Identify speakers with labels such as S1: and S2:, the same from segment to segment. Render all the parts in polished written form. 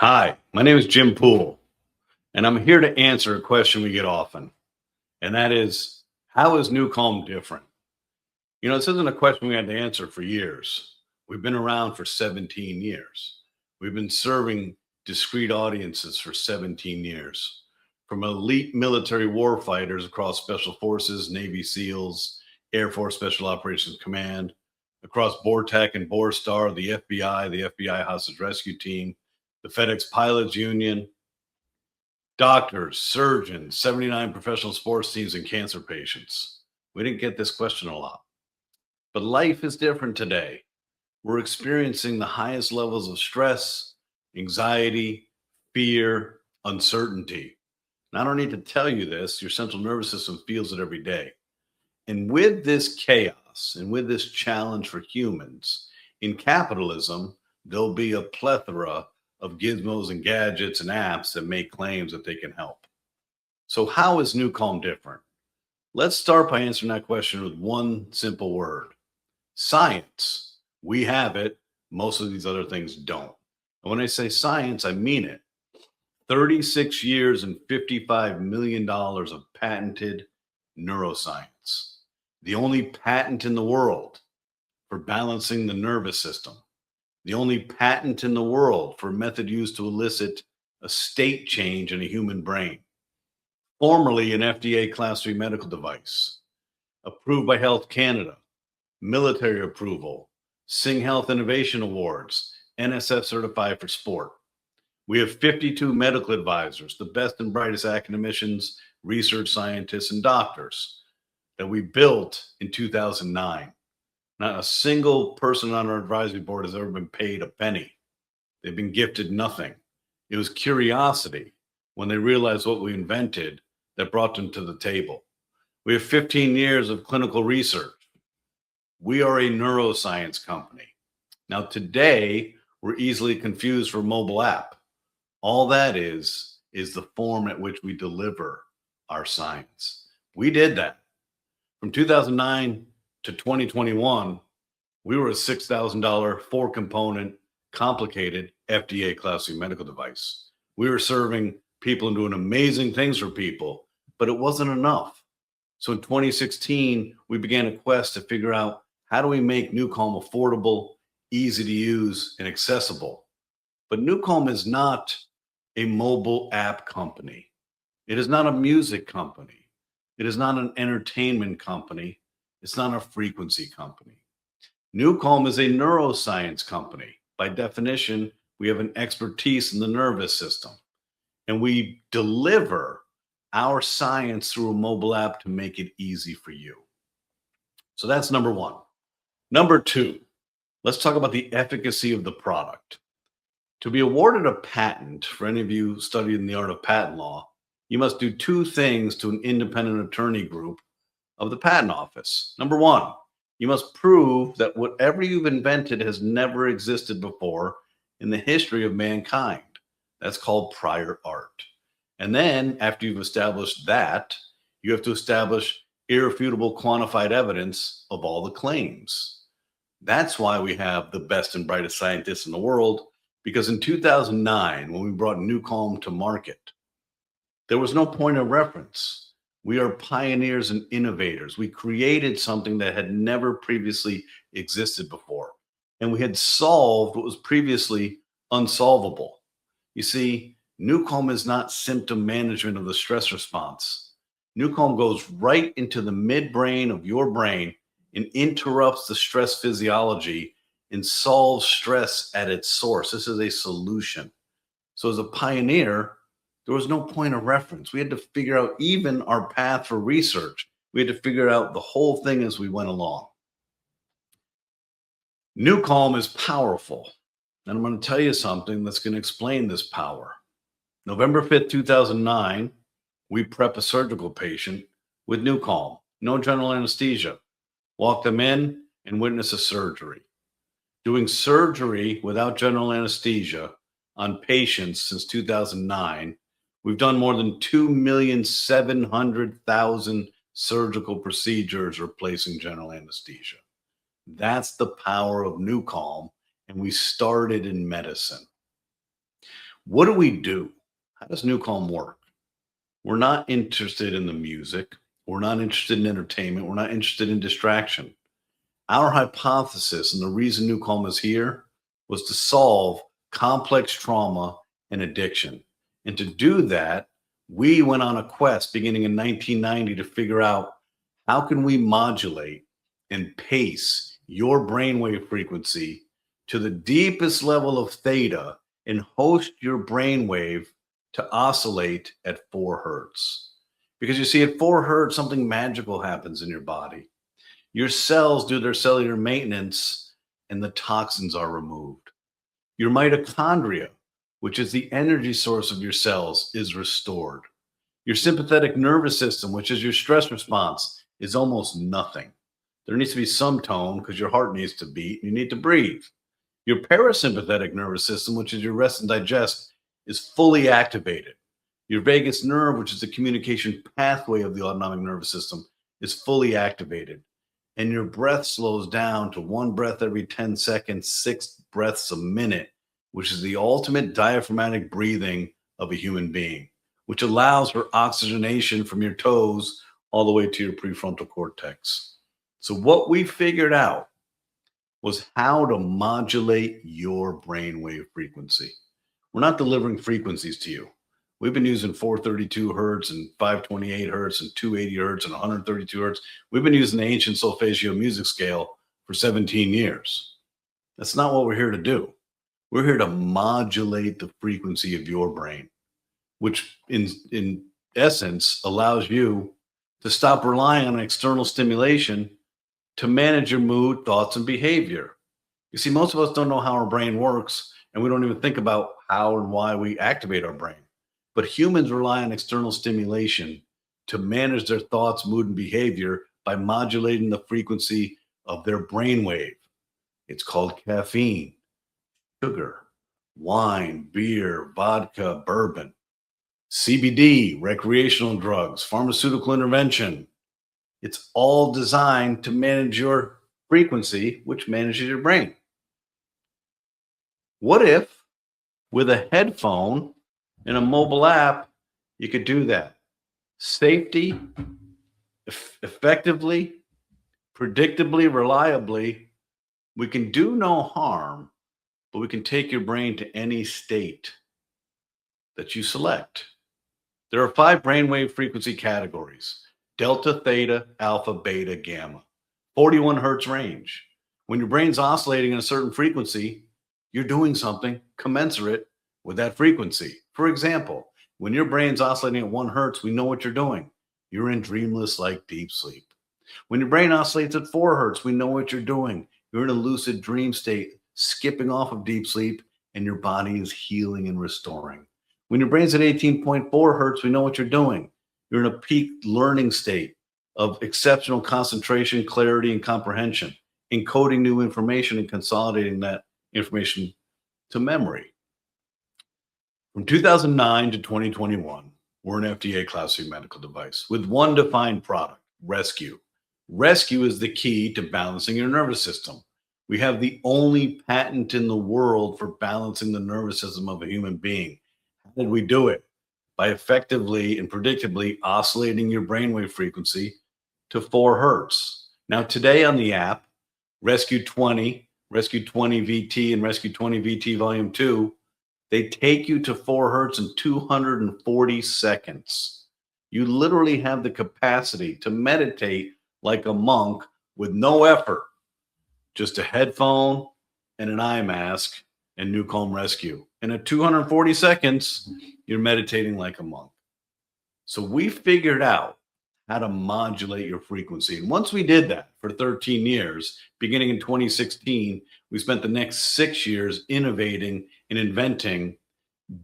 S1: Hi, my name is Jim Poole, and I'm here to answer a question we get often, and that is, how is NuCalm different? This isn't a question we had to answer for years. We've been around for 17 years. We've been serving discrete audiences for 17 years, from elite military warfighters across Special Forces, Navy SEALs, Air Force Special Operations Command, across BORTAC and BORSTAR, the FBI Hostage Rescue Team, the FedEx Pilots Union, doctors, surgeons, 79 professional sports teams, and cancer patients. We didn't get this question a lot. But life is different today. We're experiencing the highest levels of stress, anxiety, fear, uncertainty. And I don't need to tell you this, your central nervous system feels it every day. And with this chaos and with this challenge for humans, in capitalism, there'll be a plethora of gizmos and gadgets and apps that make claims that they can help. So how is NuCalm different? Let's start by answering that question with one simple word: science. We have it. Most of these other things don't. And when I say science, I mean it. 36 years and $55 million of patented neuroscience. The only patent in the world for balancing the nervous system. The only patent in the world for a method used to elicit a state change in a human brain. Formerly an FDA Class III medical device. Approved by Health Canada. Military approval. Sing Health Innovation Awards. NSF certified for sport. We have 52 medical advisors, the best and brightest academicians, research scientists, and doctors that we built in 2009. Not a single person on our advisory board has ever been paid a penny. They've been gifted nothing. It was curiosity when they realized what we invented that brought them to the table. We have 15 years of clinical research. We are a neuroscience company. Now, today, we're easily confused for mobile app. All that is the form at which we deliver our science. We did that. From 2009 to 2021, we were a $6,000, 4-component, complicated FDA Class III medical device. We were serving people and doing amazing things for people, but it wasn't enough. So in 2016, we began a quest to figure out, how do we make NuCalm affordable, easy to use, and accessible? But NuCalm is not a mobile app company. It is not a music company. It is not an entertainment company. It's not a frequency company. NuCalm is a neuroscience company. By definition, we have an expertise in the nervous system, and we deliver our science through a mobile app to make it easy for you. So that's number one. Number two, let's talk about the efficacy of the product. To be awarded a patent, for any of you studying the art of patent law, you must do two things to an independent attorney group of the patent office. Number one, you must prove that whatever you've invented has never existed before in the history of mankind. That's called prior art. And then after you've established that, you have to establish irrefutable quantified evidence of all the claims. That's why we have the best and brightest scientists in the world, because in 2009, when we brought NuCalm to market, there was no point of reference. We are pioneers and innovators. We created something that had never previously existed before, and we had solved what was previously unsolvable. You see, NuCalm is not symptom management of the stress response. NuCalm goes right into the midbrain of your brain and interrupts the stress physiology and solves stress at its source. This is a solution. So as a pioneer, there was no point of reference. We had to figure out even our path for research. We had to figure out the whole thing as we went along. NuCalm is powerful. And I'm going to tell you something that's going to explain this power. November 5th, 2009, we prep a surgical patient with NuCalm, no general anesthesia. Walk them in and witness a surgery. Doing surgery without general anesthesia on patients since 2009, we've done more than 2,700,000 surgical procedures replacing general anesthesia. That's the power of NuCalm, and we started in medicine. What do we do? How does NuCalm work? We're not interested in the music. We're not interested in entertainment. We're not interested in distraction. Our hypothesis and the reason NuCalm is here was to solve complex trauma and addiction. And to do that, we went on a quest beginning in 1990 to figure out how can we modulate and pace your brainwave frequency to the deepest level of theta and host your brainwave to oscillate at 4 hertz. Because you see, at 4 hertz, something magical happens in your body. Your cells do their cellular maintenance and the toxins are removed. Your mitochondria, which is the energy source of your cells, is restored. Your sympathetic nervous system, which is your stress response, is almost nothing. There needs to be some tone because your heart needs to beat. You need to breathe. Your parasympathetic nervous system, which is your rest and digest, is fully activated. Your vagus nerve, which is the communication pathway of the autonomic nervous system, is fully activated. And your breath slows down to 1 breath every 10 seconds, 6 breaths a minute, which is the ultimate diaphragmatic breathing of a human being, which allows for oxygenation from your toes all the way to your prefrontal cortex. So what we figured out was how to modulate your brainwave frequency. We're not delivering frequencies to you. We've been using 432 hertz and 528 hertz and 280 hertz and 132 hertz. We've been using the ancient solfeggio music scale for 17 years. That's not what we're here to do. We're here to modulate the frequency of your brain, which in essence allows you to stop relying on external stimulation to manage your mood, thoughts, and behavior. You see, most of us don't know how our brain works, and we don't even think about how and why we activate our brain. But humans rely on external stimulation to manage their thoughts, mood, and behavior by modulating the frequency of their brainwave. It's called caffeine, sugar, wine, beer, vodka, bourbon, CBD, recreational drugs, pharmaceutical intervention. It's all designed to manage your frequency, which manages your brain. What if, with a headphone and a mobile app, you could do that? Safety, effectively, predictably, reliably. We can do no harm, but we can take your brain to any state that you select. There are 5 brainwave frequency categories: delta, theta, alpha, beta, gamma, 41 hertz range. When your brain's oscillating in a certain frequency, you're doing something commensurate with that frequency. For example, when your brain's oscillating at 1 hertz, we know what you're doing. You're in dreamless like deep sleep. When your brain oscillates at 4 hertz, we know what you're doing. You're in a lucid dream state, skipping off of deep sleep, and your body is healing and restoring. When your brain's at 18.4 hertz, we know what you're doing. You're in a peak learning state of exceptional concentration, clarity, and comprehension, encoding new information and consolidating that information to memory. From 2009 to 2021, we're an FDA Class III medical device with one defined product: Rescue. Rescue is the key to balancing your nervous system. We have the only patent in the world for balancing the nervous system of a human being. How did we do it? By effectively and predictably oscillating your brainwave frequency to 4 hertz. Now, today on the app, Rescue 20, Rescue 20 VT, and Rescue 20 VT Volume 2, they take you to 4 hertz in 240 seconds. You literally have the capacity to meditate like a monk with no effort, just a headphone and an eye mask and NuCalm Rescue. And at 240 seconds, you're meditating like a monk. So we figured out how to modulate your frequency. And once we did that for 13 years, beginning in 2016, we spent the next 6 years innovating and inventing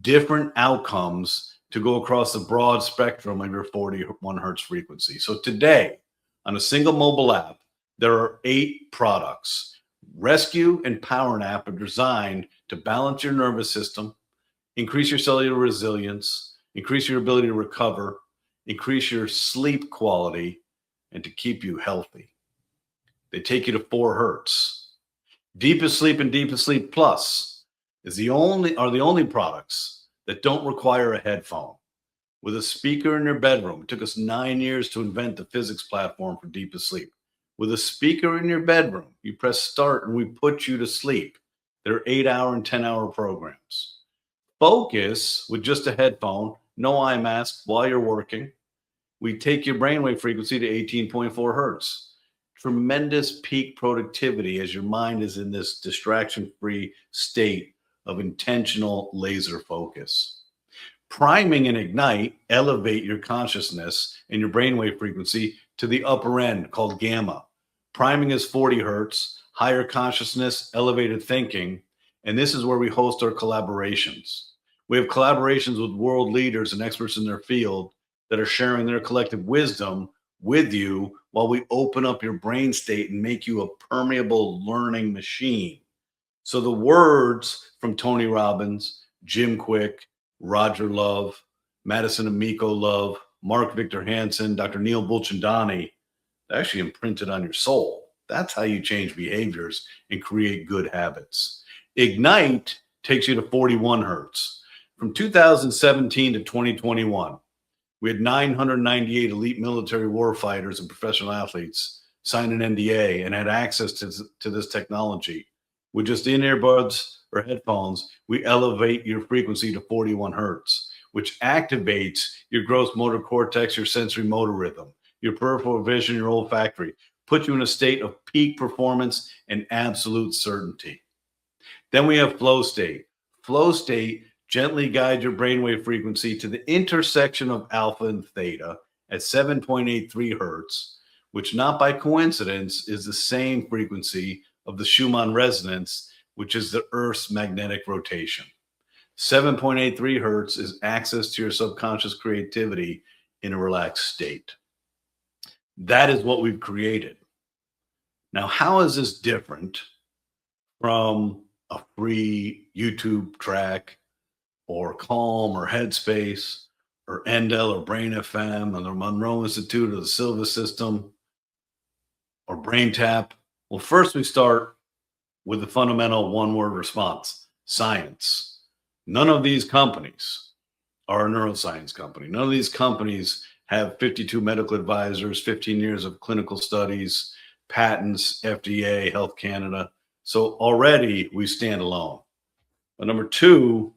S1: different outcomes to go across the broad spectrum of your 41 hertz frequency. So today, on a single mobile app, there are 8 products. Rescue and Power Nap are designed to balance your nervous system, increase your cellular resilience, increase your ability to recover, increase your sleep quality, and to keep you healthy. They take you to 4 hertz. Deepest Sleep and Deepest Sleep Plus are the only products that don't require a headphone. With a speaker in your bedroom, it took us 9 years to invent the physics platform for deepest sleep. With a speaker in your bedroom, you press start and we put you to sleep. They're 8-hour and 10-hour programs. Focus with just a headphone, no eye mask while you're working. We take your brainwave frequency to 18.4 hertz. Tremendous peak productivity as your mind is in this distraction-free state of intentional laser focus. Priming and ignite elevate your consciousness and your brainwave frequency to the upper end called gamma. Priming is 40 hertz, higher consciousness, elevated thinking, and this is where we host our collaborations. We have collaborations with world leaders and experts in their field that are sharing their collective wisdom with you while we open up your brain state and make you a permeable learning machine. So the words from Tony Robbins, Jim Quick, Roger Love, Madison Amico Love, Mark Victor Hansen, Dr. Neil Bulchandani, actually imprinted on your soul. That's how you change behaviors and create good habits. Ignite takes you to 41 hertz. From 2017 to 2021, we had 998 elite military warfighters and professional athletes sign an NDA and had access to this technology. With just in-ear buds or headphones, we elevate your frequency to 41 hertz, which activates your gross motor cortex, your sensory motor rhythm, your peripheral vision, your olfactory, puts you in a state of peak performance and absolute certainty. Then we have flow state. Flow state gently guides your brainwave frequency to the intersection of alpha and theta at 7.83 hertz, which not by coincidence is the same frequency of the Schumann resonance, which is the Earth's magnetic rotation. 7.83 hertz is access to your subconscious creativity in a relaxed state. That is what we've created. Now, how is this different from a free YouTube track or Calm or Headspace or Endel or Brain FM or the Monroe Institute or the Silva System or Brain Tap? Well, first we start with the fundamental one-word response: science. None of these companies are a neuroscience company. None of these companies have 52 medical advisors, 15 years of clinical studies, patents, FDA, Health Canada. So already we stand alone. But number two,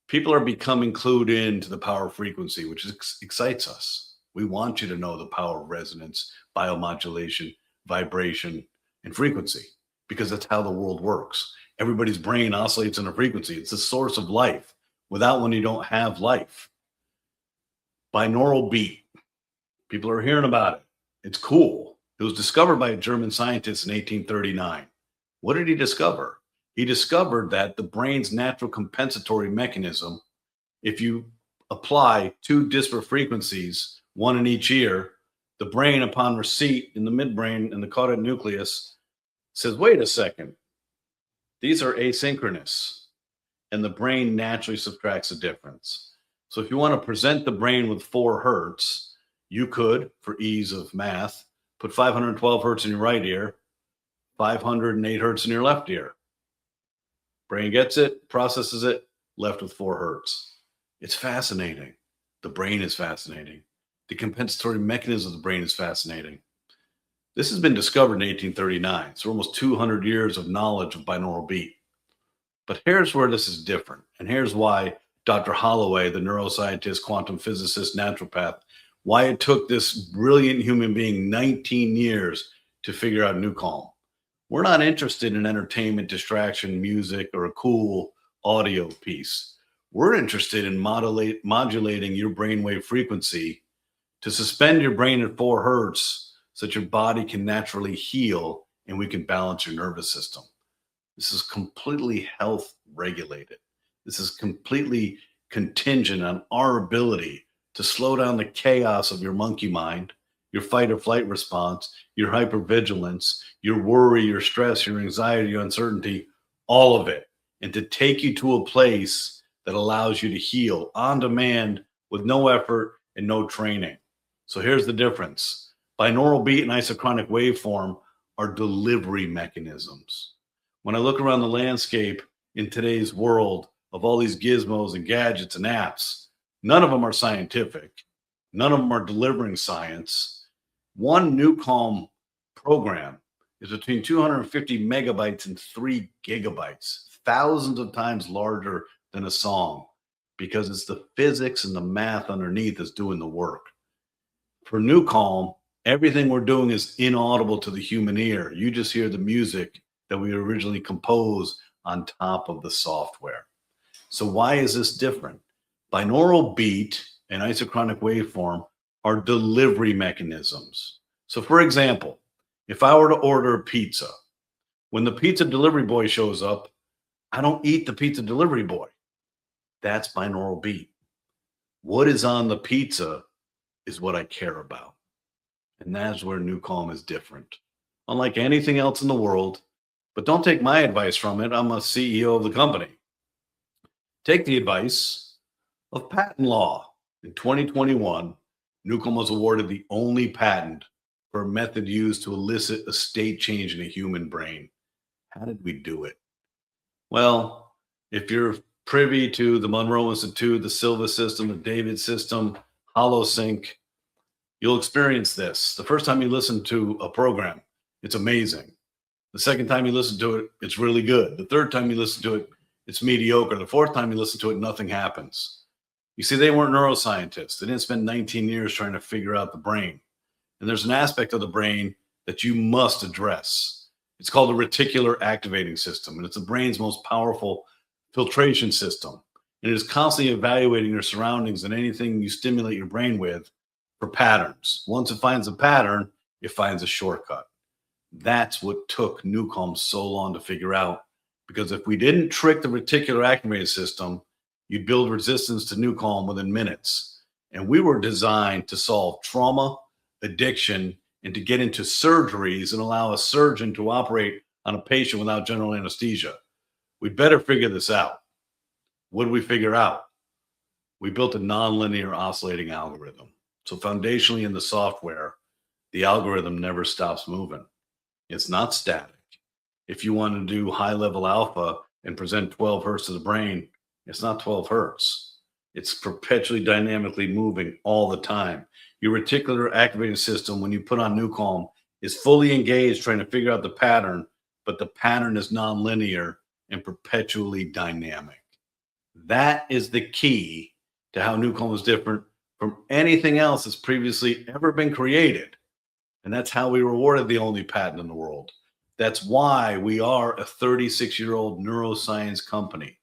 S1: people are becoming clued into the power of frequency, which excites us. We want you to know the power of resonance, biomodulation, vibration, and frequency, because that's how the world works. Everybody's brain oscillates in a frequency. It's the source of life. Without one, you don't have life. Binaural beat. People are hearing about it. It's cool. It was discovered by a German scientist in 1839. What did he discover? He discovered that the brain's natural compensatory mechanism, if you apply two disparate frequencies, one in each ear, the brain, upon receipt in the midbrain and the caudate nucleus, says, wait a second, these are asynchronous. And the brain naturally subtracts the difference. So if you want to present the brain with 4 hertz, you could, for ease of math, put 512 hertz in your right ear, 508 hertz in your left ear. Brain gets it, processes it, left with 4 hertz. It's fascinating. The brain is fascinating. The compensatory mechanism of the brain is fascinating. This has been discovered in 1839. So almost 200 years of knowledge of binaural beat. But here's where this is different. And here's why Dr. Holloway, the neuroscientist, quantum physicist, naturopath, why it took this brilliant human being 19 years to figure out NuCalm. We're not interested in entertainment, distraction, music, or a cool audio piece. We're interested in modulating your brainwave frequency to suspend your brain at 4 hertz so that your body can naturally heal and we can balance your nervous system. This is completely health regulated. This is completely contingent on our ability to slow down the chaos of your monkey mind, your fight or flight response, your hypervigilance, your worry, your stress, your anxiety, your uncertainty, all of it, and to take you to a place that allows you to heal on demand with no effort and no training. So here's the difference. Binaural beat and isochronic waveform are delivery mechanisms. When I look around the landscape in today's world of all these gizmos and gadgets and apps. None of them are scientific. None of them are delivering science. One NuCalm program is between 250 megabytes and 3 gigabytes, thousands of times larger than a song, because it's the physics and the math underneath that's doing the work. For NuCalm, everything we're doing is inaudible to the human ear. You just hear the music that we originally composed on top of the software. So why is this different? Binaural beat and isochronic waveform are delivery mechanisms. So for example, if I were to order a pizza, when the pizza delivery boy shows up, I don't eat the pizza delivery boy. That's binaural beat. What is on the pizza is what I care about. And that's where NuCalm is different. Unlike anything else in the world, but don't take my advice from it. I'm a CEO of the company. Take the advice of patent law. In 2021, NuCalm was awarded the only patent for a method used to elicit a state change in a human brain. How did we do it? Well, if you're privy to the Monroe Institute, the Silva system, the David system, HoloSync, you'll experience this. The first time you listen to a program, it's amazing. The second time you listen to it, it's really good. The third time you listen to it, it's mediocre. The fourth time you listen to it, nothing happens. You see, they weren't neuroscientists. They didn't spend 19 years trying to figure out the brain. And there's an aspect of the brain that you must address. It's called the reticular activating system, and it's the brain's most powerful filtration system. And it is constantly evaluating your surroundings and anything you stimulate your brain with for patterns. Once it finds a pattern, it finds a shortcut. That's what took NuCalm so long to figure out, because if we didn't trick the reticular activating system, you'd build resistance to NuCalm within minutes. And we were designed to solve trauma, addiction, and to get into surgeries and allow a surgeon to operate on a patient without general anesthesia. We better figure this out. What did we figure out? We built a nonlinear oscillating algorithm. So foundationally in the software, the algorithm never stops moving. It's not static. If you want to do high-level alpha and present 12 hertz to the brain, it's not 12 hertz. It's perpetually dynamically moving all the time. Your reticular activating system, when you put on NuCalm, is fully engaged trying to figure out the pattern, but the pattern is nonlinear and perpetually dynamic. That is the key to how NuCalm is different from anything else that's previously ever been created. And that's how we were awarded the only patent in the world. That's why we are a 36-year-old neuroscience company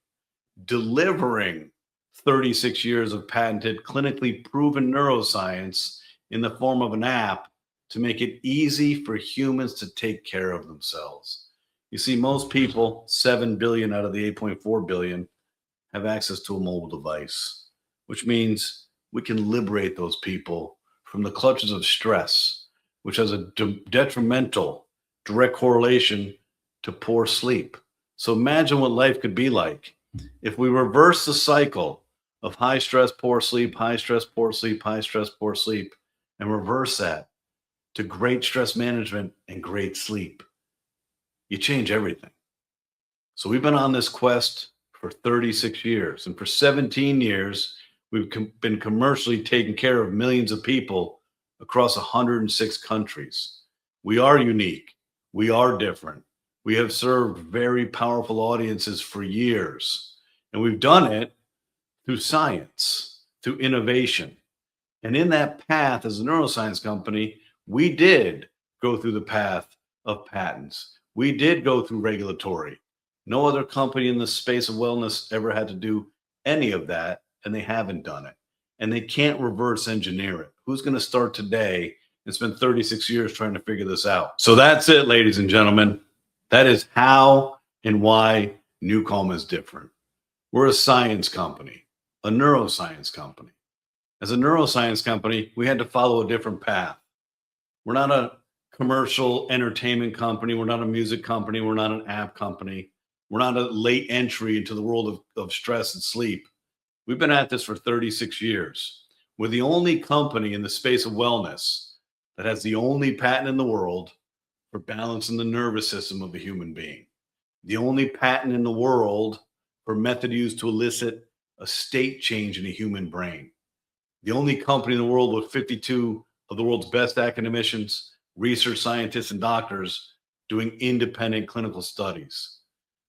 S1: delivering 36 years of patented, clinically proven neuroscience in the form of an app to make it easy for humans to take care of themselves. You see, most people, 7 billion out of the 8.4 billion, have access to a mobile device, which means we can liberate those people from the clutches of stress, which has a detrimental direct correlation to poor sleep. So imagine what life could be like if we reverse the cycle of high stress, poor sleep, high stress, poor sleep, high stress, poor sleep, and reverse that to great stress management and great sleep. You change everything. So we've been on this quest for 36 years, and for 17 years, we've been commercially taking care of millions of people across 106 countries. We are unique. We are different. We have served very powerful audiences for years, and we've done it through science, through innovation. And in that path, as a neuroscience company, we did go through the path of patents. We did go through regulatory. No other company in the space of wellness ever had to do any of that, and they haven't done it. And they can't reverse engineer it. Who's going to start today and spend 36 years trying to figure this out? So that's it, ladies and gentlemen. That is how and why NuCalm is different. We're a science company, a neuroscience company. As a neuroscience company, we had to follow a different path. We're not a commercial entertainment company. We're not a music company. We're not an app company. We're not a late entry into the world of stress and sleep. We've been at this for 36 years. We're the only company in the space of wellness that has the only patent in the world for balancing the nervous system of a human being. The only patent in the world for a method used to elicit a state change in the human brain. The only company in the world with 52 of the world's best academicians, research scientists, and doctors doing independent clinical studies.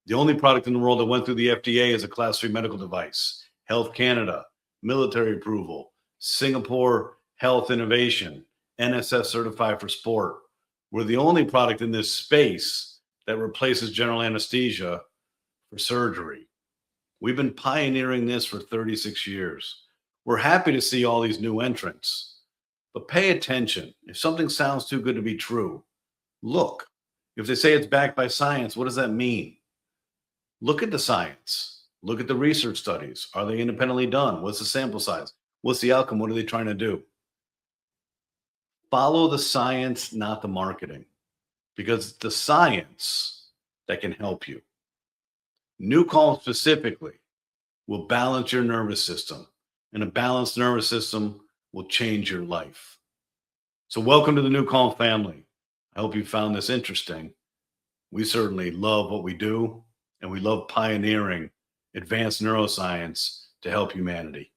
S1: The only product in the world that went through the FDA as a Class III medical device, Health Canada, military approval, Singapore Health Innovation, NSF certified for sport. We're the only product in this space that replaces general anesthesia for surgery. We've been pioneering this for 36 years. We're happy to see all these new entrants, but pay attention. If something sounds too good to be true, look. If they say it's backed by science, what does that mean? Look at the science. Look at the research studies. Are they independently done? What's the sample size? What's the outcome? What are they trying to do? Follow the science, not the marketing, because it's the science that can help you. NuCalm specifically will balance your nervous system, and a balanced nervous system will change your life. So welcome to the NuCalm family. I hope you found this interesting. We certainly love what we do, and we love pioneering advanced neuroscience to help humanity.